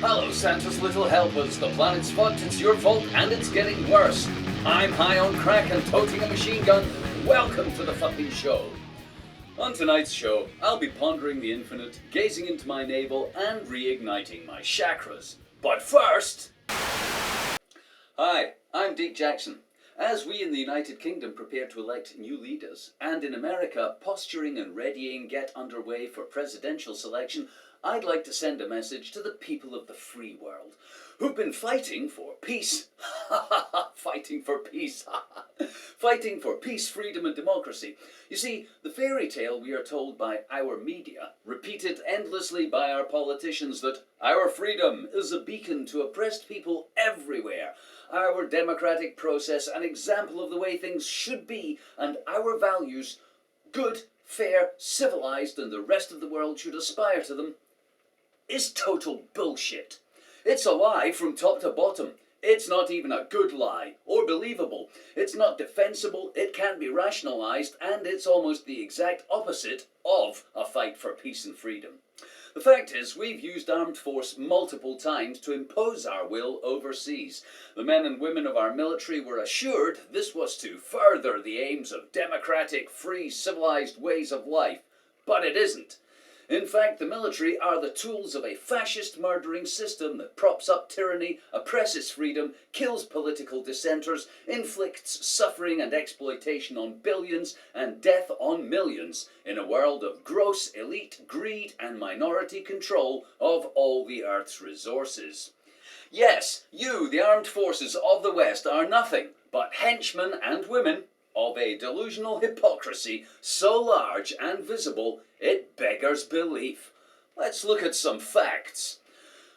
Hello, Santa's little helpers. The planet's fucked, it's your fault, and it's getting worse. I'm high on crack and toting a machine gun. Welcome to the fucking show. On tonight's show, I'll be pondering the infinite, gazing into my navel, and reigniting my chakras. But first... Hi, I'm Deke Jackson. As we in the United Kingdom prepare to elect new leaders, and in America posturing and readying get underway for presidential selection, I'd like to send a message to the people of the free world who've been fighting for peace. Fighting for peace. Fighting for peace, freedom and democracy. You see, the fairy tale we are told by our media, repeated endlessly by our politicians, that our freedom is a beacon to oppressed people everywhere, our democratic process an example of the way things should be, and our values, good, fair, civilized, and the rest of the world should aspire to them, is total bullshit. It's a lie from top to bottom. It's not even a good lie, or believable. It's not defensible, it can't be rationalized, and it's almost the exact opposite of a fight for peace and freedom. The fact is, we've used armed force multiple times to impose our will overseas. The men and women of our military were assured this was to further the aims of democratic, free, civilized ways of life. But it isn't. In fact, the military are the tools of a fascist murdering system that props up tyranny, oppresses freedom, kills political dissenters, inflicts suffering and exploitation on billions and death on millions in a world of gross elite greed and minority control of all the Earth's resources. Yes, you, the armed forces of the West, are nothing but henchmen and women of a delusional hypocrisy so large and visible it beggars belief. Let's look at some facts.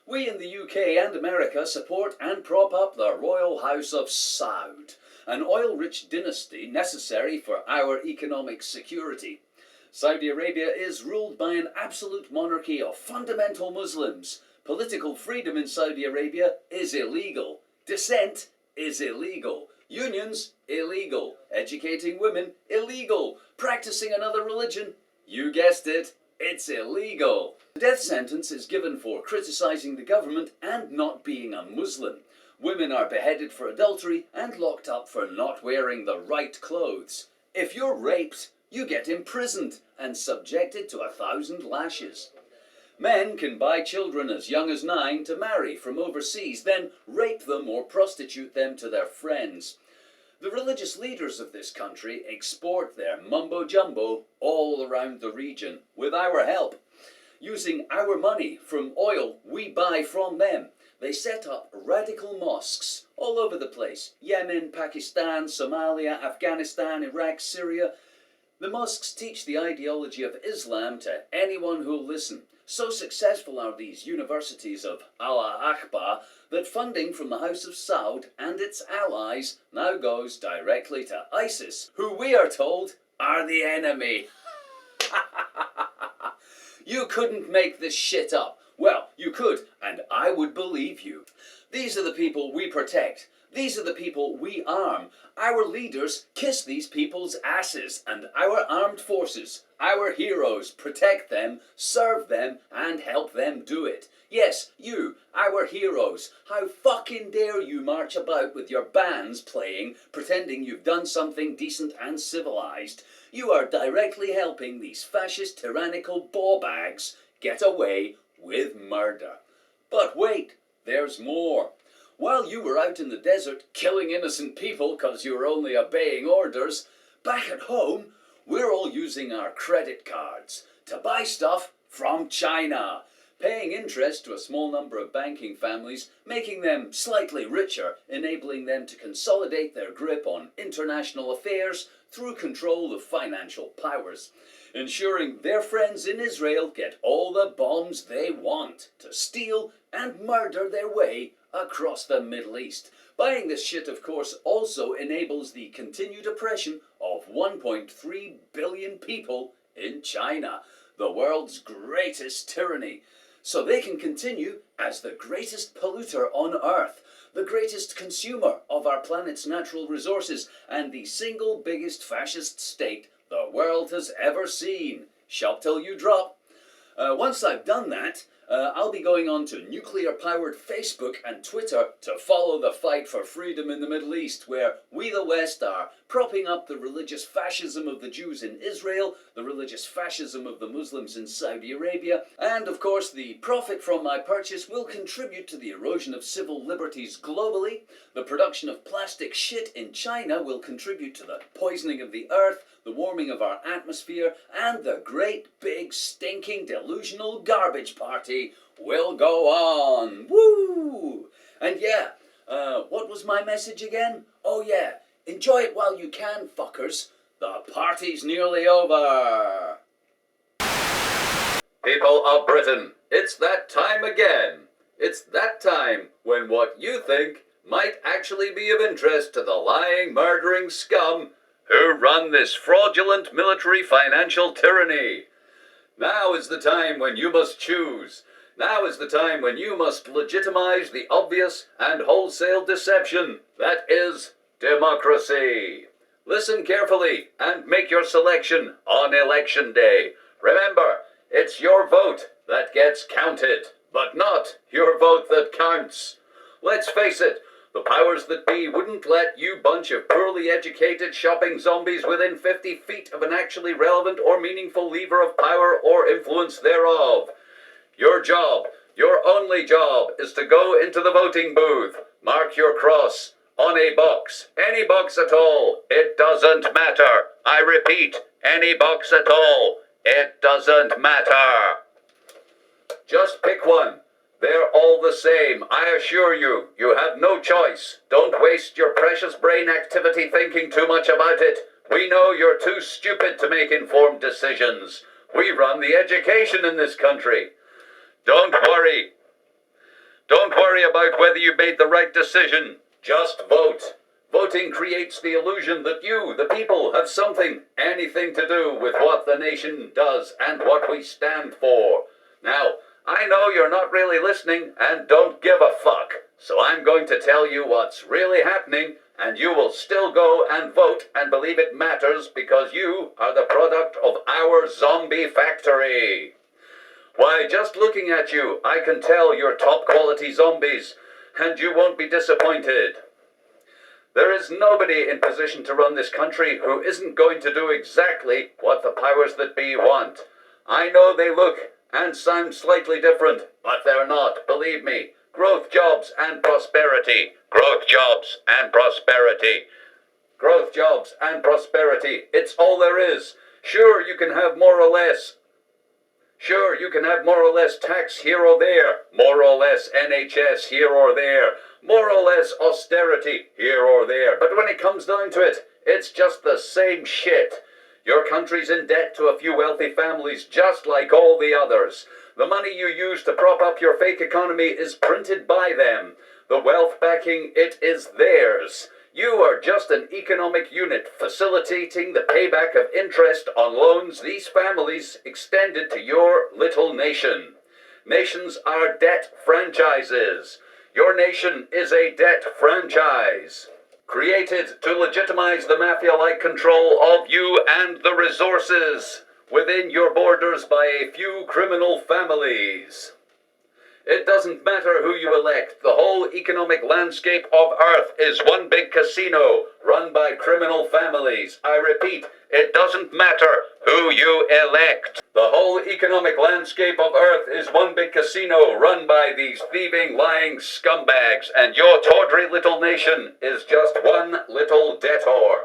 We in the UK and America support and prop up the Royal House of Saud, an oil-rich dynasty necessary for our economic security. Saudi Arabia is ruled by an absolute monarchy of fundamental Muslims. Political freedom in Saudi Arabia is illegal. Dissent is illegal. Unions, illegal. Educating women, illegal. Practicing another religion, you guessed it, it's illegal. The death sentence is given for criticizing the government and not being a Muslim. Women are beheaded for adultery and locked up for not wearing the right clothes. If you're raped, you get imprisoned and subjected to 1,000 lashes. Men can buy children as young as 9 to marry from overseas, then rape them or prostitute them to their friends. The religious leaders of this country export their mumbo-jumbo all around the region with our help. Using our money from oil we buy from them, they set up radical mosques all over the place. Yemen, Pakistan, Somalia, Afghanistan, Iraq, Syria. The mosques teach the ideology of Islam to anyone who'll listen. So successful are these universities of Allah Akbar that funding from the House of Saud and its allies now goes directly to ISIS, who we are told are the enemy. You couldn't make this shit up. Well, you could, and I would believe you. These are the people we protect. These are the people we arm. Our leaders kiss these people's asses, and our armed forces, our heroes, protect them, serve them, and help them do it. Yes, you, our heroes, how fucking dare you march about with your bands playing, pretending you've done something decent and civilized. You are directly helping these fascist tyrannical ballbags get away with murder. But wait, there's more. While you were out in the desert killing innocent people because you were only obeying orders, back at home, we're all using our credit cards to buy stuff from China, paying interest to a small number of banking families, making them slightly richer, enabling them to consolidate their grip on international affairs through control of financial powers, ensuring their friends in Israel get all the bombs they want to steal and murder their way across the Middle East. Buying this shit, of course, also enables the continued oppression of 1.3 billion people in China, the world's greatest tyranny. So they can continue as the greatest polluter on Earth, the greatest consumer of our planet's natural resources, and the single biggest fascist state the world has ever seen. Shop till you drop. Once I've done that, I'll be going on to nuclear-powered Facebook and Twitter to follow the fight for freedom in the Middle East, where we the West are propping up the religious fascism of the Jews in Israel, the religious fascism of the Muslims in Saudi Arabia, and of course the profit from my purchase will contribute to the erosion of civil liberties globally. The production of plastic shit in China will contribute to the poisoning of the earth, the warming of our atmosphere, and the great big stinking delusional garbage party will go on. Woo! And yeah, what was my message again? Oh yeah, enjoy it while you can, fuckers. The party's nearly over. People of Britain, it's that time again. It's that time when what you think might actually be of interest to the lying, murdering scum who run this fraudulent military financial tyranny. Now is the time when you must choose. Now is the time when you must legitimize the obvious and wholesale deception that is democracy. Listen carefully and make your selection on election day. Remember, it's your vote that gets counted, but not your vote that counts. Let's face it, the powers that be wouldn't let you bunch of poorly educated shopping zombies within 50 feet of an actually relevant or meaningful lever of power or influence thereof. Your job, your only job, is to go into the voting booth, mark your cross on a box, any box at all. It doesn't matter. I repeat, any box at all. It doesn't matter. Just pick one. They're all the same, I assure you. You have no choice. Don't waste your precious brain activity thinking too much about it. We know you're too stupid to make informed decisions. We run the education in this country. Don't worry. Don't worry about whether you made the right decision. Just vote. Voting creates the illusion that you, the people, have something, anything to do with what the nation does and what we stand for. Now, I know you're not really listening and don't give a fuck, so I'm going to tell you what's really happening, and you will still go and vote and believe it matters because you are the product of our zombie factory. Why, just looking at you, I can tell you're top-quality zombies, and you won't be disappointed. There is nobody in position to run this country who isn't going to do exactly what the powers that be want. I know they look and sound slightly different, but they're not, believe me. Growth, jobs, and prosperity. Growth, jobs, and prosperity. Growth, jobs, and prosperity. It's all there is. Sure, you can have more or less. Sure, you can have more or less tax here or there. More or less NHS here or there. More or less austerity here or there. But when it comes down to it, it's just the same shit. Your country's in debt to a few wealthy families just like all the others. The money you use to prop up your fake economy is printed by them. The wealth backing it is theirs. You are just an economic unit facilitating the payback of interest on loans these families extended to your little nation. Nations are debt franchises. Your nation is a debt franchise, created to legitimize the mafia-like control of you and the resources within your borders by a few criminal families. It doesn't matter who you elect. The whole economic landscape of Earth is one big casino run by criminal families. I repeat, it doesn't matter who you elect. The whole economic landscape of Earth is one big casino run by these thieving, lying scumbags, and your tawdry little nation is just one little debtor.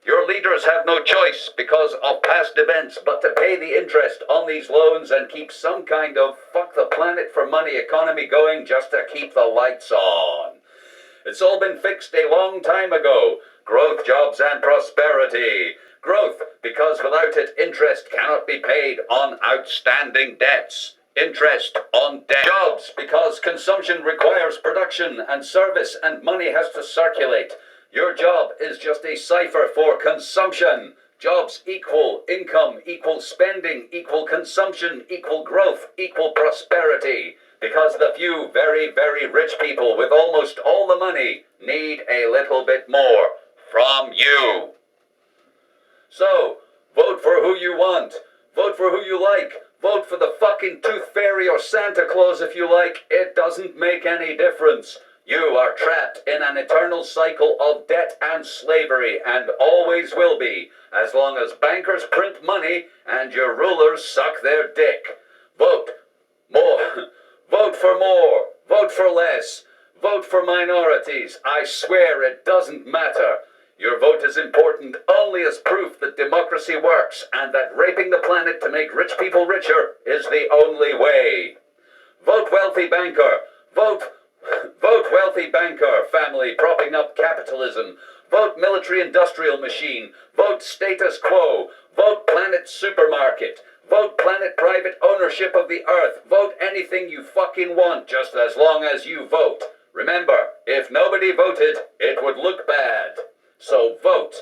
Your leaders have no choice because of past events but to pay the interest on these loans and keep some kind of fuck the planet for money economy going just to keep the lights on. It's all been fixed a long time ago. Growth, jobs, and prosperity. Growth, because without it, interest cannot be paid on outstanding debts. Interest on debt. Jobs, because consumption requires production and service and money has to circulate. Your job is just a cipher for consumption. Jobs equal income, equal spending, equal consumption, equal growth, equal prosperity. Because the few very, very rich people with almost all the money need a little bit more from you. So, vote for who you want. Vote for who you like. Vote for the fucking Tooth Fairy or Santa Claus if you like. It doesn't make any difference. You are trapped in an eternal cycle of debt and slavery, and always will be, as long as bankers print money and your rulers suck their dick. Vote. More. Vote for more. Vote for less. Vote for minorities. I swear it doesn't matter. Your vote is important only as proof that democracy works and that raping the planet to make rich people richer is the only way. Vote wealthy banker. Vote wealthy banker, family propping up capitalism. Vote military-industrial machine. Vote status quo. Vote planet supermarket. Vote planet private ownership of the earth. Vote anything you fucking want, just as long as you vote. Remember, if nobody voted, it would look bad. So vote.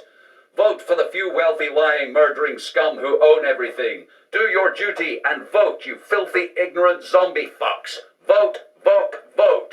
Vote for the few wealthy, lying, murdering scum who own everything. Do your duty and vote, you filthy, ignorant zombie fucks. Vote, vote, vote.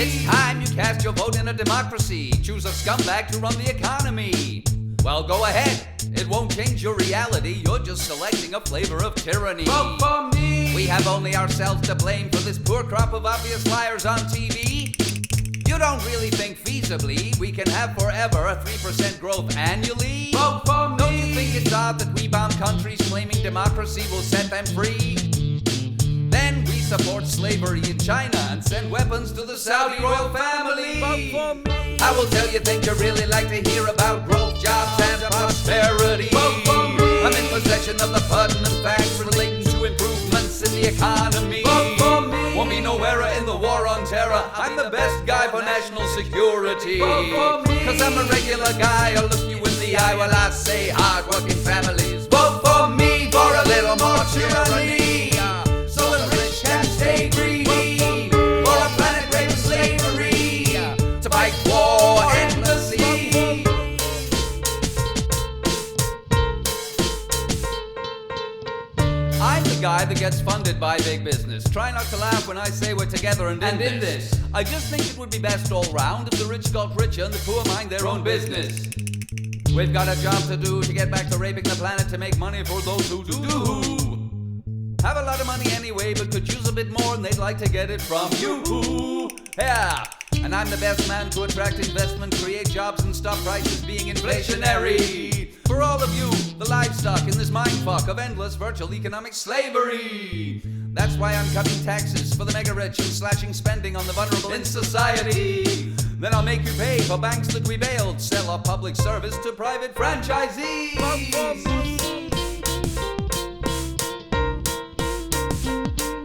It's time you cast your vote in a democracy. Choose a scumbag to run the economy. Well, go ahead. It won't change your reality. You're just selecting a flavor of tyranny. Vote for me! We have only ourselves to blame for this poor crop of obvious liars on TV. You don't really think feasibly we can have forever a 3% growth annually? Vote for me! Don't you think it's odd that we bomb countries claiming democracy will set them free? Then we support slavery in China and send weapons to the Saudi royal family. Vote for me! I will tell you things you really like to hear about: growth, jobs, and prosperity. Vote for me! I'm in possession of the pertinent facts relating to improvements in the economy. Vote for me! Won't be no error in the war on terror. I'm the best guy for national security. Vote for me! 'Cause I'm a regular guy, I'll look you in the eye while I say hard-working families. Vote for me for a little more tyranny, so the rich can stay greedy, for a planet raped slavery, to fight war endlessly. I'm the guy that gets funded by big business. Try not to laugh when I say we're together and in this. I just think it would be best all round if the rich got richer and the poor mind their own business. We've got a job to do to get back to raping the planet to make money for those who do. Have a lot of money anyway, but could use a bit more, and they'd like to get it from you. Yeah, and I'm the best man to attract investment, create jobs, and stop prices being inflationary. For all of you, the livestock in this mindfuck of endless virtual economic slavery. That's why I'm cutting taxes for the mega rich and slashing spending on the vulnerable in society. Then I'll make you pay for banks that we bailed, sell our public service to private franchisees.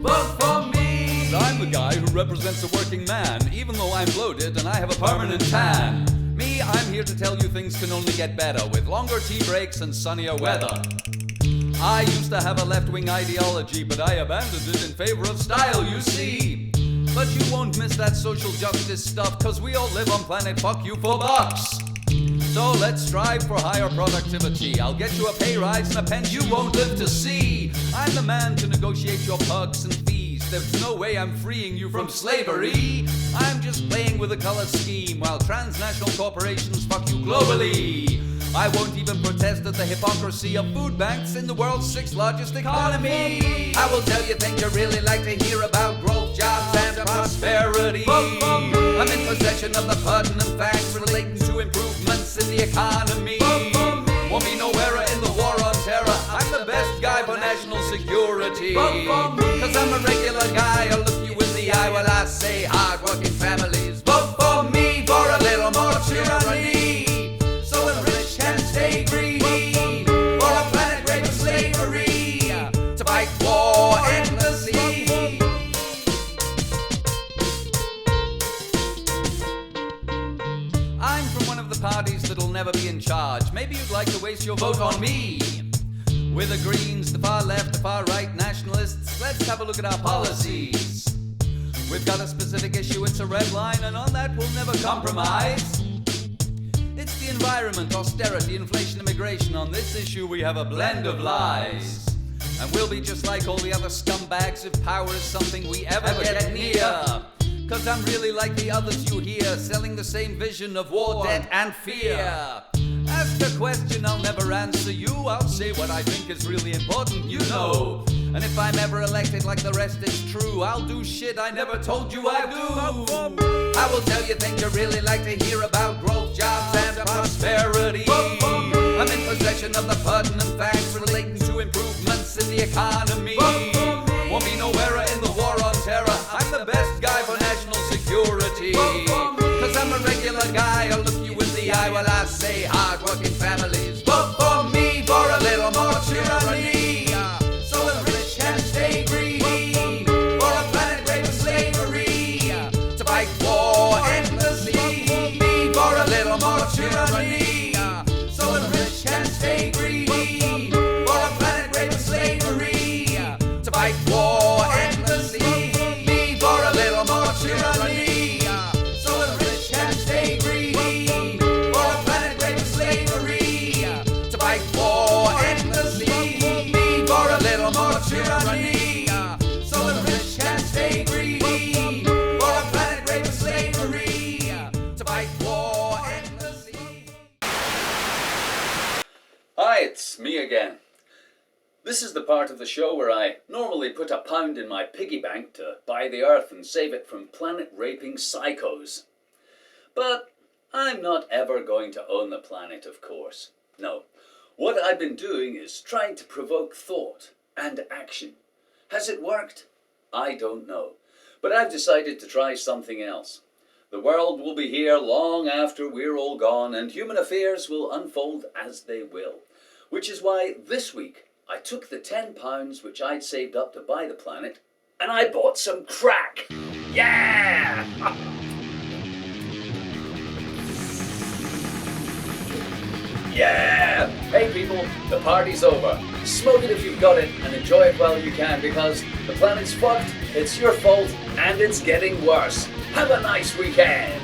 Vote for me! I'm the guy who represents a working man, even though I'm bloated and I have a permanent tan. Me, I'm here to tell you things can only get better with longer tea breaks and sunnier weather. I used to have a left-wing ideology, but I abandoned it in favor of style, you see. But you won't miss that social justice stuff, 'cause we all live on planet fuck you for bucks. So let's strive for higher productivity. I'll get you a pay rise and a pension you won't live to see. I'm the man to negotiate your perks and fees. There's no way I'm freeing you from slavery. I'm just playing with a color scheme while transnational corporations fuck you globally. I won't even protest at the hypocrisy of food banks in the world's 6th largest economy. I will tell you things you really like to hear about: growth, jobs, and prosperity. I'm in possession of the pertinent facts relating to improvements in the economy. Won't be no error in the war on terror. I'm the best guy for national security. 'Cause I'm a regular guy, I'll look you in the eye while I say hard-working families. Vote for me for a little more tyranny, so the rich can stay greedy, for a planet raped slavery, to fight war endlessly. I'm from one of the parties that'll never be in charge. Maybe you'd like to waste your vote on me. We're the Greens, the far left, the far right, nationalists. Let's have a look at our policies. We've got a specific issue, it's a red line, and on that we'll never compromise. It's the environment, austerity, inflation, immigration. On this issue we have a blend of lies. And we'll be just like all the other scumbags if power is something we ever get near. Cause I'm really like the others you hear, selling the same vision of war, debt and fear. Ask a question I'll never answer you, I'll say what I think is really important, you know. And if I'm ever elected like the rest is true, I'll do shit I never told you I do. I will tell you things you really like to hear about: growth, jobs and prosperity. I'm in possession of the pertinent facts relating to improvements in the economy. Won't be no error in the war on terror, I'm the best guy for national security. Cause I'm a regular guy, I'll look you in the eye while I say hard-working families. Vote for me for a little more tyranny, so the rich can stay greedy. For a planet rape of slavery, to fight war endlessly. Me for a little more tyranny, so the rich can stay greedy. For a planet rape of slavery, to fight war endlessly. Me for a little more tyranny, so the rich can stay greedy. For a planet rape of slavery, to fight war endlessly. Me for a little more tyranny, so the rich can stay greedy. For a planet rape of slavery, to fight war endlessly. Hi, it's me again. This is the part of the show where I normally put £1 in my piggy bank to buy the Earth and save it from planet-raping psychos. But I'm not ever going to own the planet, of course. No. What I've been doing is trying to provoke thought and action. Has it worked? I don't know. But I've decided to try something else. The world will be here long after we're all gone, and human affairs will unfold as they will. Which is why this week I took the £10 which I'd saved up to buy the planet, and I bought some crack. Yeah! Yeah! Hey people, the party's over. Smoke it if you've got it, and enjoy it while you can, because the planet's fucked, it's your fault, and it's getting worse. Have a nice weekend!